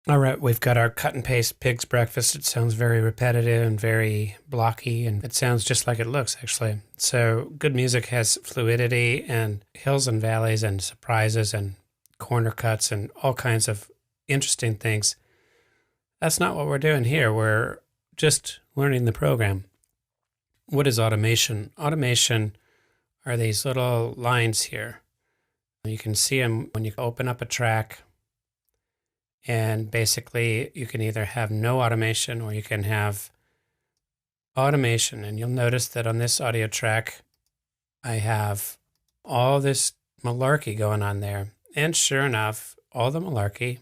All right, we've got our cut and paste pig's breakfast. It sounds very repetitive and very blocky, and it sounds just like it looks, actually. So good music has fluidity and hills and valleys and surprises and corner cuts and all kinds of interesting things. That's not what we're doing here. We're just learning the program. What is automation? Automation are these little lines here. You can see them when you open up a track. And basically, you can either have no automation or you can have automation. And you'll notice that on this audio track, I have all this malarkey going on there. And sure enough, all the malarkey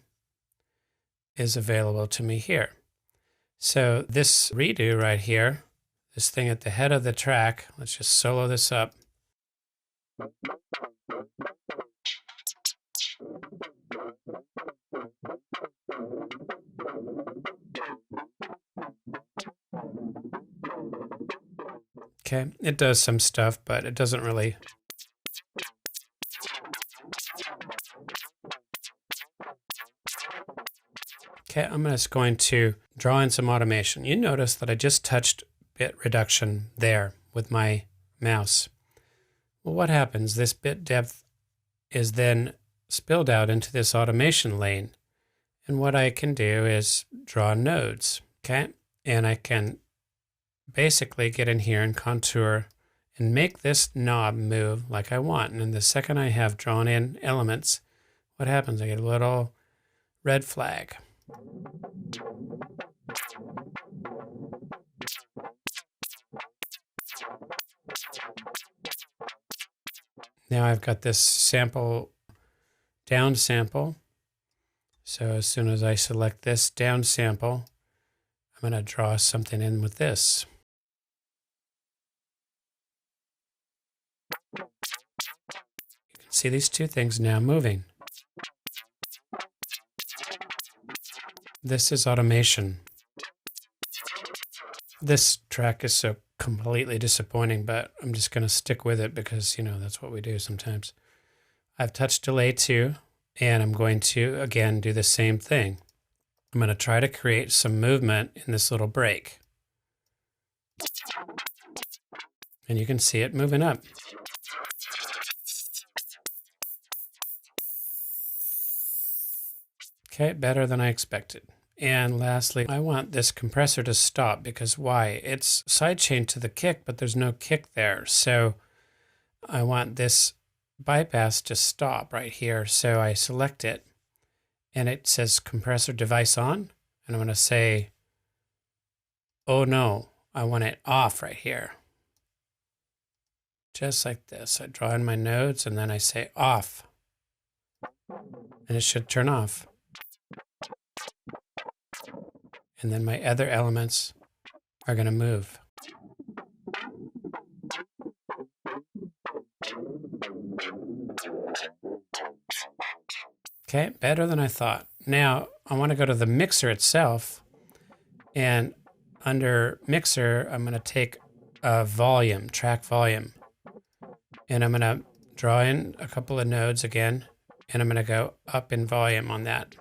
is available to me here. So this redo right here, this thing at the head of the track, let's just solo this up. Okay, it does some stuff, but it doesn't really. Okay, I'm just going to draw in some automation. You notice that I just touched bit reduction there with my mouse. Well, what happens? This bit depth is then spilled out into this automation lane. And what I can do is draw nodes, okay? And I can basically get in here and contour and make this knob move like I want. And then the second I have drawn in elements, what happens? I get a little red flag. Now I've got this sample, down sample. So as soon as I select this down sample, I'm going to draw something in with this. You can see these two things now moving. This is automation. This track is so completely disappointing, but I'm just going to stick with it because, you know, that's what we do sometimes. I've touched delay 2, and I'm going to, again, do the same thing. I'm going to try to create some movement in this little break. And you can see it moving up. Okay, better than I expected. And lastly, I want this compressor to stop because why? It's sidechained to the kick, but there's no kick there. So I want this bypass to stop right here. So I select it and it says compressor device on. And I'm going to say, oh no, I want it off right here. Just like this. I draw in my nodes and then I say off. And it should turn off. And then my other elements are going to move. Okay, better than I thought. Now, I want to go to the mixer itself. And under mixer, I'm going to take a volume, track volume. And I'm going to draw in a couple of nodes again. And I'm going to go up in volume on that.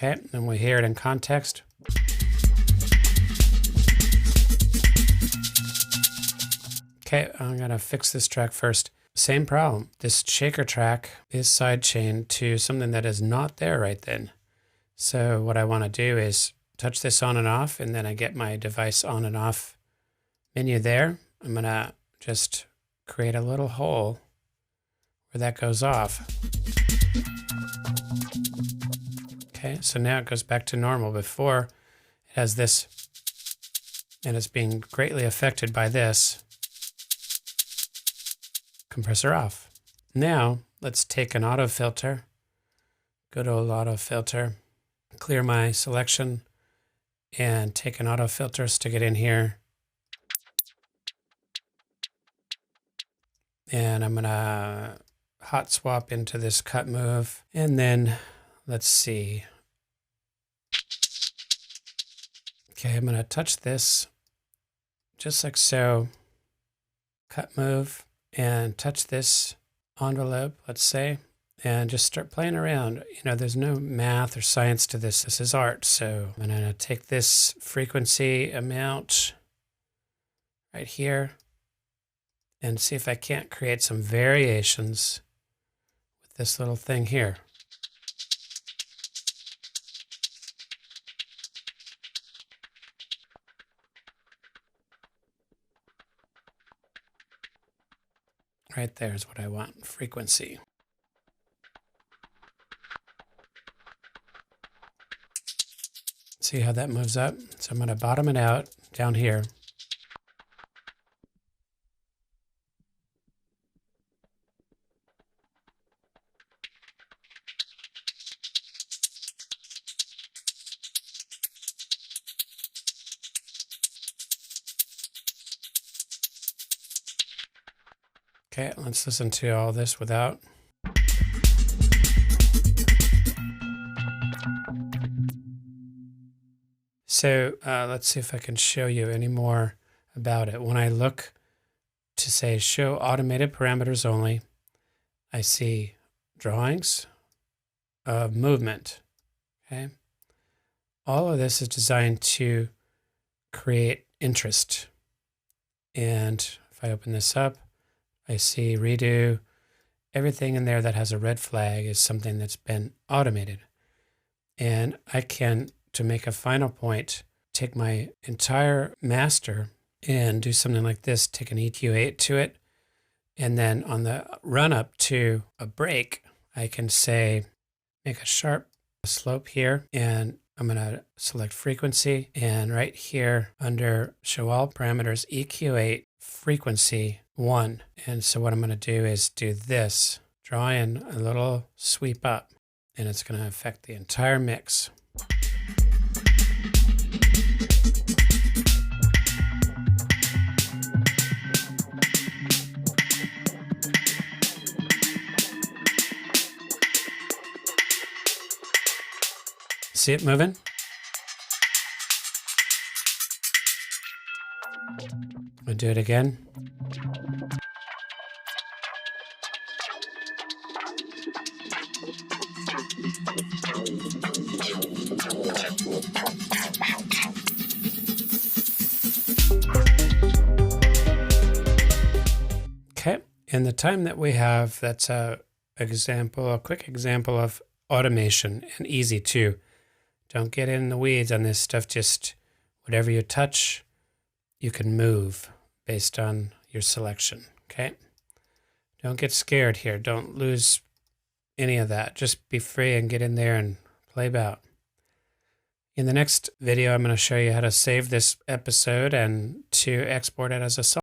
Okay, and we hear it in context. Okay, I'm going to fix this track first. Same problem. This shaker track is sidechained to something that is not there right then. So what I want to do is touch this on and off, and then I get my device on and off menu there. I'm going to just create a little hole where that goes off. Okay, so now it goes back to normal. Before, it has this, and it's being greatly affected by this. Compressor off. Now, let's take an auto filter. Good old auto filter. Clear my selection and take an auto filter, stick it in here. And I'm going to hot swap into this cut move. And then, let's see. Okay, I'm going to touch this just like so. Cut move and touch this envelope, let's say, and just start playing around. You know, there's no math or science to this. This is art. So I'm going to take this frequency amount right here and see if I can't create some variations with this little thing here. Right there is what I want, frequency. See how that moves up? So I'm going to bottom it out down here. Okay, let's listen to all this without. So let's see if I can show you any more about it. When I look to say show automated parameters only, I see drawings of movement. Okay, all of this is designed to create interest. And if I open this up, I see redo. Everything in there that has a red flag is something that's been automated. And I can, to make a final point, take my entire master and do something like this, take an EQ8 to it. And then on the run up to a break, I can say, make a sharp slope here. And I'm going to select frequency. And right here under show all parameters, EQ8, frequency 1. And so what I'm going to do is do this, draw in a little sweep up, and it's going to affect the entire mix. See it moving? I'll do it again. Okay, in the time that we have, that's a quick example of automation, and easy too. Don't get in the weeds on this stuff. Just whatever you touch, you can move based on your selection. Okay, don't get scared here. Don't lose any of that. Just be free and get in there and play about. In the next video, I'm going to show you how to save this episode and to export it as a song.